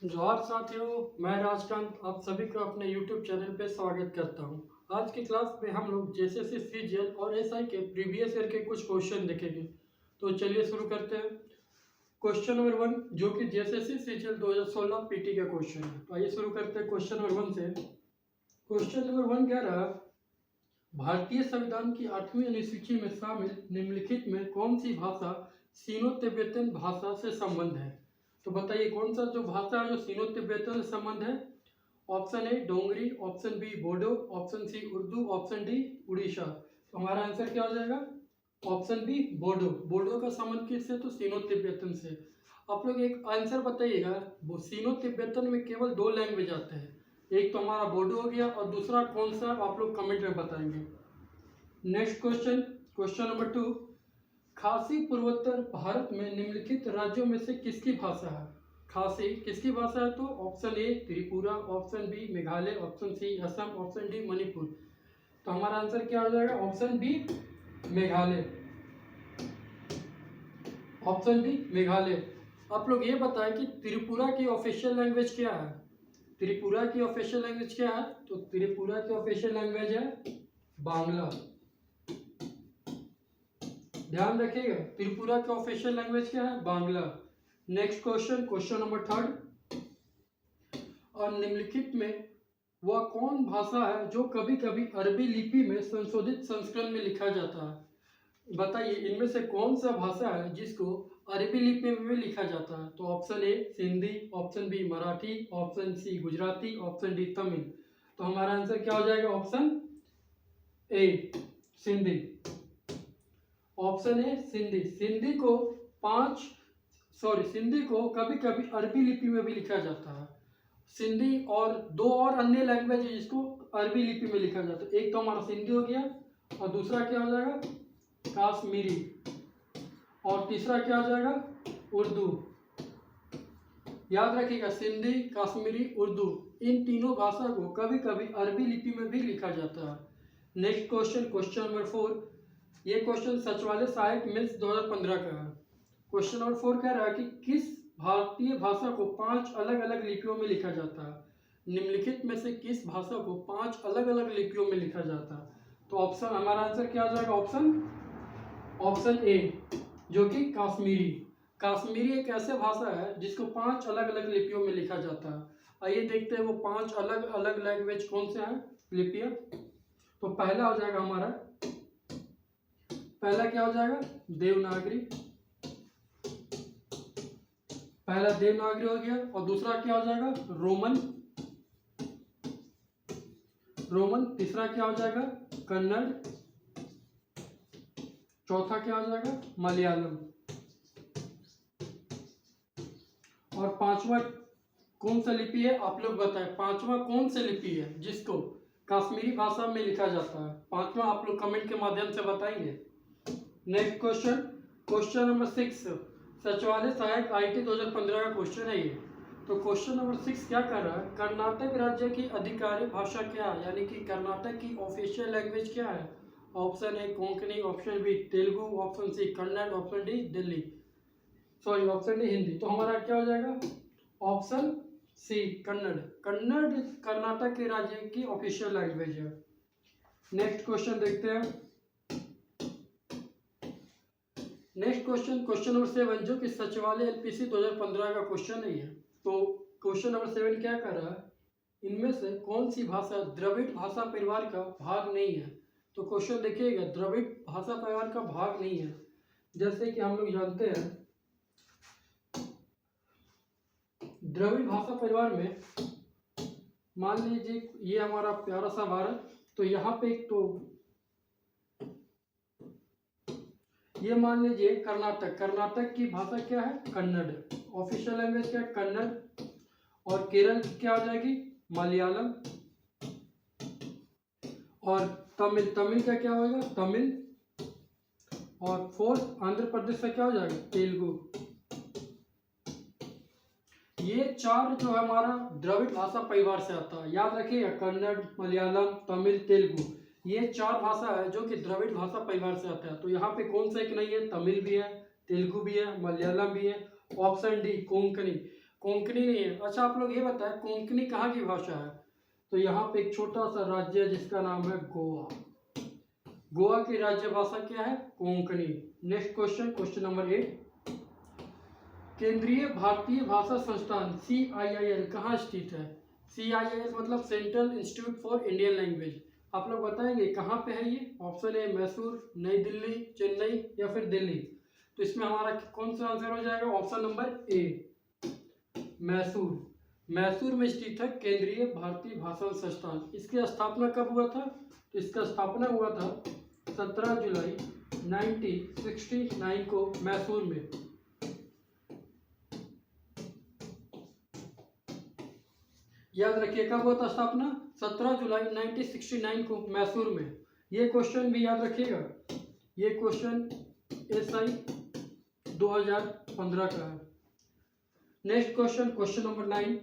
जोहार साथियों, मैं राजकांत आप सभी को अपने YouTube चैनल पे स्वागत करता हूं। आज की क्लास में हम लोग जेएसएससी सीजीएल और एसआई के प्रीवियस ईयर के कुछ क्वेश्चन देखेंगे। तो चलिए शुरू करते हैं। क्वेश्चन नंबर 1 जो कि जेएसएससी सीजीएल 2016 पीटी का क्वेश्चन है। तो आइए शुरू करते हैं क्वेश्चन नंबर 1 से। क्वेश्चन नंबर 1 कह रहा, भारतीय संविधान की 8वीं अनुसूची में शामिल निम्नलिखित में कौन सी भाषा सीनो तिब्बतन भाषा से संबंध है? तो बताइए कौन सा जो भाषा है जो सीनो तिब्बतन से संबंध है? Option A Dogri, option B Bodo, option C Urdu, option D Orissa. तो हमारा आंसर क्या हो जाएगा? Option B Bodo. बोडो का संबंध किससे? तो सीनो तिब्बतन से। आप लोग एक आंसर बताइएगा, वो सीनो तिब्बतन में केवल 2 लैंग्वेज आते हैं, एक तो हमारा बोडो हो गया और दूसरा कौन सा आप लोग कमेंट में बताएंगे। नेक्स्ट क्वेश्चन, क्वेश्चन नंबर 2, खासी पूर्वोत्तर भारत में निम्नलिखित राज्यों में से किसकी भाषा है? खासी किसकी भाषा है? तो option A Tripura, option B Meghalaya, option C Assam, option D Manipur. तो हमारा आंसर क्या हो जाएगा? Option B Meghalaya. Option B Meghalaya. आप लोग ये बताएं कि त्रिपुरा की ऑफिशियल लैंग्वेज क्या है? त्रिपुरा की ऑफिशियल लैंग्वेज क्या है? तो त्रिपुरा की ऑफिशियल लैंग्वेज है बांग्ला। ध्यान रखिएगा, त्रिपुरा की ऑफिशियल लैंग्वेज क्या है? Bangla. Next question, question number 3, और निम्नलिखित में वह कौन भाषा है जो कभी कभी अरबी लिपि में संशोधित संस्करण में लिखा जाता है? बताइए इनमें से कौन सा भाषा है जिसको अरबी लिपि में भी लिखा जाता है? तो option A Sindhi, option B Marathi, option C Gujarati, option D Tamil. तो हमारा आंसर क्या हो जाएगा? Option A Sindhi. Option A Sindhi. Sindhi को कभी कभी अरबी लिपि में भी लिखा जाता है। सिंधी और 2 और अन्य लैंग्वेज है जिसको अरबी लिपि में लिखा जाता है। एक तो हमारा सिंधी हो गया और दूसरा क्या हो जाएगा? कश्मीरी। और तीसरा क्या हो जाएगा? उर्दू। याद रखिएगा, सिंधी, कश्मीरी, उर्दू, इन तीनों भाषा को कभी कभी अरबी लिपि में भी लिखा जाता है। नेक्स्ट क्वेश्चन, क्वेश्चन नंबर 4, ये क्वेश्चन सचिवालय सहायक मिल्स 2015 का है। क्वेश्चन नंबर 4 कह रहा है कि किस भारतीय भाषा को 5 अलग अलग लिपियों में लिखा जाता है? निम्नलिखित में से किस भाषा को 5 अलग अलग लिपियों में लिखा जाता है? तो ऑप्शन, हमारा आंसर क्या हो जाएगा? ऑप्शन ए जो कि कश्मीरी। कश्मीरी एक ऐसे भाषा है जिसको 5 अलग अलग लिपियों में लिखा जाता है। आइए देखते हैं वो 5 अलग अलग लैंग्वेज कौन से हैं, लिपियां। तो पहला हो जाएगा हमारा, पहला क्या हो जाएगा? देवनागरी। पहला देवनागरी हो गया। और दूसरा क्या हो जाएगा? रोमन। तीसरा क्या हो जाएगा? कन्नड़। चौथा क्या हो जाएगा? मलयालम। और पांचवा कौन सा लिपि है? आप लोग बताएं, पांचवा कौन सा लिपि है जिसको कश्मीरी भाषा में लिखा जाता है? पांचवा आप लोग कमेंट के माध्यम से बताएंगे। नेक्स्ट क्वेश्चन, क्वेश्चन नंबर 6, सचिवालय सहायक आईटी 2015 का क्वेश्चन है ये। तो क्वेश्चन नंबर 6 क्या कर रहा है? कर्नाटक राज्य की आधिकारिक भाषा क्या है, यानी कि कर्नाटक की ऑफिशियल लैंग्वेज क्या है? Option A Konkani, option B Telugu, option C Kannada, option D option D Hindi. तो हमारा क्या हो जाएगा? Option C Kannada. कन्नड़ कर्नाटक के राज्य की ऑफिशियल लैंग्वेज है। नेक्स्ट क्वेश्चन देखते हैं। नेक्स्ट क्वेश्चन, क्वेश्चन नंबर 7 जो कि सचिवालय एलपीसी 2015 का क्वेश्चन है। तो क्वेश्चन नंबर 7 क्या कर रहा है? इनमें से कौन सी भाषा द्रविड़ भाषा परिवार का भाग नहीं है? तो क्वेश्चन देखिएगा, द्रविड़ भाषा परिवार का भाग नहीं है। जैसे कि हम लोग जानते हैं द्रविड़ भाषा परिवार में, मान लीजिए ये हमारा प्यारा सा भारत, तो यहाँ पे एक तो ये मान लीजिए कर्नाटक की भाषा क्या है? कन्नड़। ऑफिशियल लैंग्वेज क्या है? कन्नड़। और केरल की क्या हो जाएगी? मलयालम। और तमिल का क्या होगा? तमिल। और फोर्थ आंध्र प्रदेश का क्या हो जाएगा? तेलुगु। ये 4 जो है हमारा द्रविड़ भाषा परिवार से आता है। याद रखिएगा, कन्नड़, मलयालम, तमिल, तेलुगु, ये 4 भाषा है जो कि द्रविड़ भाषा परिवार से आता है। तो यहाँ पे कौन सा एक नहीं है? तमिल भी है, तेलुगु भी है, मलयालम भी है। Option D Konkani. कोंकणी नहीं है। अच्छा आप लोग ये बताएं कोंकणी कहाँ की भाषा है? तो यहाँ पे एक छोटा सा राज्य है जिसका नाम है गोवा। गोवा की राज्य भाषा क्या है? Konkani. Next question, question number 8। केंद्रीय भारतीय भाषा संस्थान CIIL कहाँ स्थित है? CIIL मतलब central institute for Indian language. आप लोग बताएंगे कहाँ पे है ये? ऑप्शन ए मैसूर, नई दिल्ली, चेन्नई या फिर दिल्ली। तो इसमें हमारा कौन सा आंसर हो जाएगा? Option number A Mysore. Mysore में स्थित है केंद्रीय भारतीय भाषा संस्थान। इसकी स्थापना कब हुआ था? तो इसका स्थापना हुआ था 17 जुलाई 1969 को मैसूर में। याद रखिए कब हुआ था स्थापना? 17 जुलाई 1969 को मैसूर में। ये क्वेश्चन भी याद रखिएगा, ये क्वेश्चन SI 2015 का है। Next question, question number 9।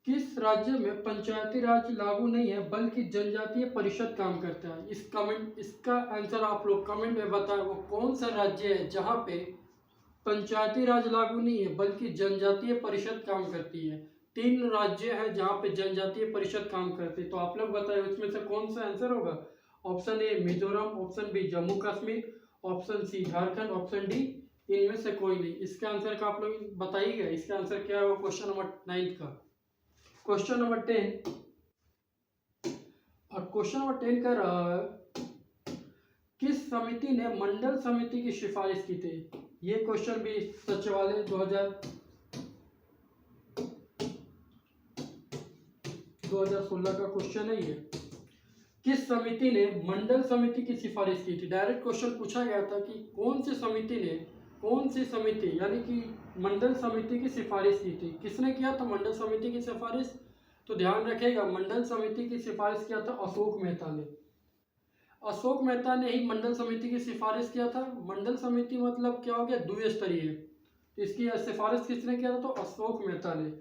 किस राज्य में पंचायती राज लागू नहीं है बल्कि जनजातीय परिषद काम करता है? इसका आंसर आप लोग कमेंट में बताएं, वो कौन सा राज्य है जहां पे पंचायती राज लागू नहीं है बल्कि जनजातीय परिषद काम करती है? 3 राज्य हैं जहां पे जनजातीय परिषद काम करती है, तो आप लोग बताएं उसमें से कौन सा आंसर होगा? Option A Mizoram, option B Jammu Kashmir, option C Jharkhand, option D इनमें से कोई नहीं। इसका आंसर का आप लोग बताइएगा, इसका आंसर क्या होगा क्वेश्चन नंबर 9 का। क्वेश्चन नंबर 10, और क्वेश्चन नंबर 10 का रहा है किस समिति ने मंडल समिति की सिफारिश की थी? ये क्वेश्चन भी सचिवालय 2016 का क्वेश्चन है। ये किस समिति ने मंडल समिति की सिफारिश की थी? डायरेक्ट क्वेश्चन पूछा गया था कि कौन सी समिति यानी कि मंडल समिति की सिफारिश की थी। किसने किया था मंडल समिति की सिफारिश? तो ध्यान रखिएगा मंडल समिति की सिफारिश किया था अशोक मेहता ने। अशोक मेहता ने ही मंडल समिति की सिफारिश किया था। मंडल समिति मतलब क्या हो गया? द्विस्तरीय। तो इसकी सिफारिश किसने किया था? तो अशोक मेहता ने।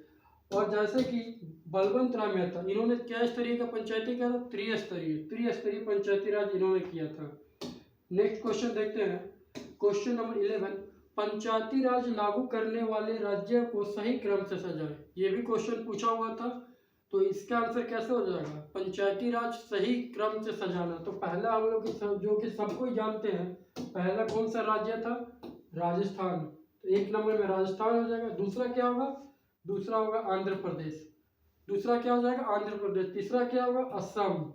और जैसे कि बलवंत राय मेहता, इन्होंने क्या स्तरीय का पंचायती किया था? त्रिस्तरीय पंचायती राज इन्होंने किया था। नेक्स्ट क्वेश्चन देखते हैं, क्वेश्चन नंबर 11। पंचायती राज लागू करने वाले राज्य को सही क्रम से सजाएं। ये भी क्वेश्चन पूछा हुआ था, तो इसका आंसर कैसे हो जाएगा? पंचायती राज सही क्रम से सजाना। तो पहला हम लोग जो कि सबको ही जानते हैं, पहला कौन सा राज्य था? राजस्थान। तो 1 नंबर में राजस्थान हो जाएगा। दूसरा क्या होगा? दूसरा होगा आंध्र प्रदेश। दूसरा क्या हो जाएगा? आंध्र प्रदेश। तीसरा क्या होगा? असम।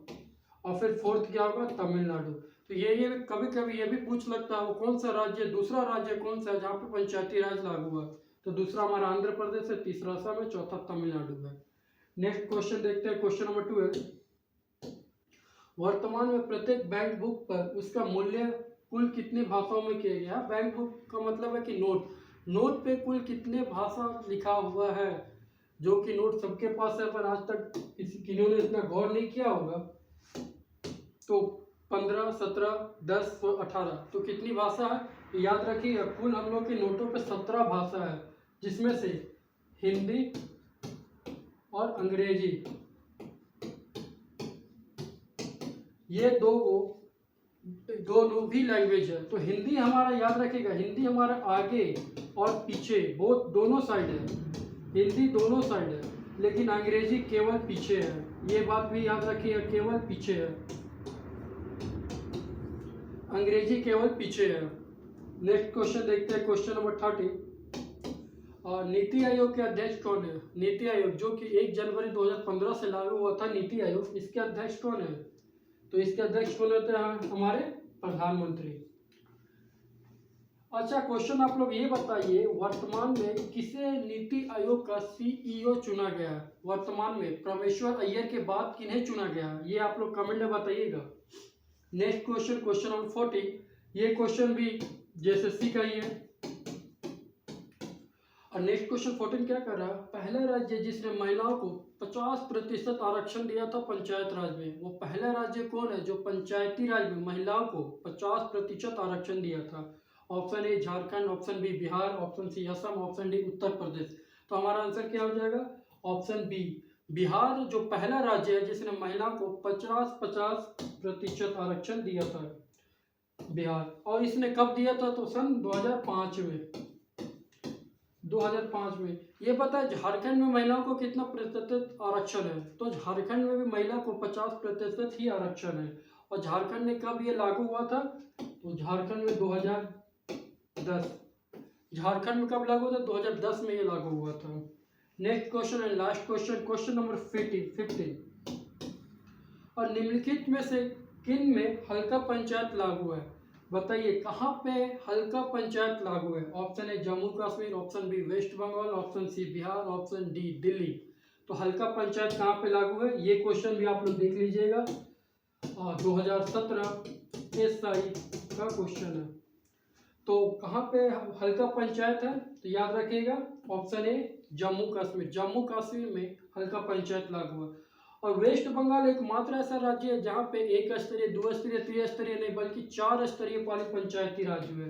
और फिर फोर्थ क्या होगा? तमिलनाडु। तो ये कभी कभी ये भी पूछ लगता है वो कौन सा राज्य, दूसरा राज्य कौन सा है जहाँ पे पंचायती राज लागू हुआ? तो दूसरा हमारा आंध्र प्रदेश है, तीसरा असम है, चौथा तमिलनाडु है। नेक्स्ट क्वेश्चन देखते हैं, क्वेश्चन नंबर 12। वर्तमान में प्रत्येक बैंक बुक पर उसका मूल्य कुल कितनी भाषाओं में किया गया? बैंक बुक का मतलब है कि नोट पे कुल कितने भाषा लिखा हुआ है, जो कि नोट सबके पास है पर आज तक किसी ने इतना गौर नहीं किया होगा। तो 15, 17, 10, 18, तो कितनी भाषा है? तो याद रखिएगा कुल हम लोग के नोटों पे 17 भाषा है, जिसमें से हिंदी और अंग्रेजी, ये दोनों भी लैंग्वेज है। तो हिंदी हमारा याद रखिएगा, हिंदी हमारा आगे और पीछे दोनों साइड है। हिंदी दोनों साइड है, लेकिन अंग्रेजी केवल पीछे है। ये बात भी याद रखिएगा, केवल पीछे है, अंग्रेजी केवल पीछे है। नेक्स्ट क्वेश्चन देखते हैं, क्वेश्चन नंबर 30। और नीति आयोग के अध्यक्ष कौन है? नीति आयोग जो कि 1 जनवरी 2015 से लागू हुआ था नीति आयोग, इसके अध्यक्ष कौन है? तो इसके अध्यक्ष कौन होते हैं? हमारे प्रधानमंत्री। अच्छा क्वेश्चन आप लोग ये बताइए, वर्तमान में किसे नीति आयोग का CEO चुना गया है? वर्तमान में परमेश्वर अय्यर के बाद किन्हें चुना गया है? ये आप लोग कमेंट में बताइएगा। Next question, question number 40। ये क्वेश्चन भी JSSC का ही है। और नेक्स्ट क्वेश्चन 14 क्या कर रहा है? पहला राज्य जिसने महिलाओं को 50% आरक्षण दिया था पंचायत राज में, वो पहला राज्य कौन है जो पंचायती राज में महिलाओं को 50% आरक्षण दिया था? Option A Jharkhand, option B Bihar, option C Assam, option D Uttar Pradesh. तो हमारा आंसर क्या हो जाएगा? ऑप्शन बी बिहार जो पहला राज्य है जिसने महिलाओं को 50% आरक्षण दिया था, बिहार। और इसने कब दिया था? तो सन 2005 में। 2005 में। ये पता है झारखंड में महिलाओं को कितना प्रतिशत आरक्षण है? तो झारखंड में भी महिला को 50% ही आरक्षण है। और झारखंड में कब ये लागू हुआ था? तो झारखंड में 2010। झारखंड में कब लागू हुआ था? 2010 में ये लागू हुआ था। Next question and last question, question number 15। और निम्नलिखित में से किन में हल्का पंचायत लागू है? बताइए कहाँ पे हल्का पंचायत लागू है? Option A Jammu Kashmir, option B west Bengal, option C Bihar, option D Delhi. तो हल्का पंचायत कहाँ पे लागू है? ये क्वेश्चन भी आप लोग देख लीजिएगा। 2017 SI का क्वेश्चन है। तो कहाँ पे हल्का पंचायत है? तो याद रखिएगा ऑप्शन ए जम्मू कश्मीर। जम्मू कश्मीर में हल्का पंचायत लागू है। और वेस्ट बंगाल एकमात्र ऐसा राज्य है जहाँ पे एक स्तरीय, 2 स्तरीय, 3 स्तरीय नहीं बल्कि 4 स्तरीय वाले पंचायती राज है।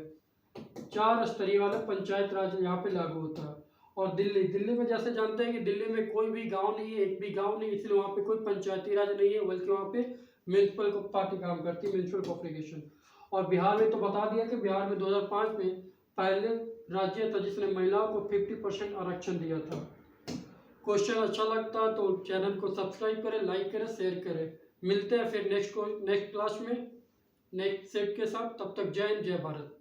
4 स्तरीय वाला पंचायत राज यहाँ पे लागू होता है। और दिल्ली में जैसे जानते हैं कि दिल्ली में कोई भी गांव नहीं है, एक भी गांव नहीं, इसलिए वहाँ पे कोई पंचायती राज नहीं है, बल्कि वहाँ पे म्यूनसिपल पार्टी काम करती है, म्यूनसिपल कॉर्पोरेशन। और बिहार में तो बता दिया कि बिहार में 2005 में पहले राज्य था जिसने महिलाओं को 50% आरक्षण दिया था। क्वेश्चन अच्छा लगता है तो चैनल को सब्सक्राइब करें, लाइक करें, शेयर करें। मिलते हैं फिर नेक्स्ट क्लास में नेक्स्ट सेट के साथ। तब तक जय हिंद, जय भारत।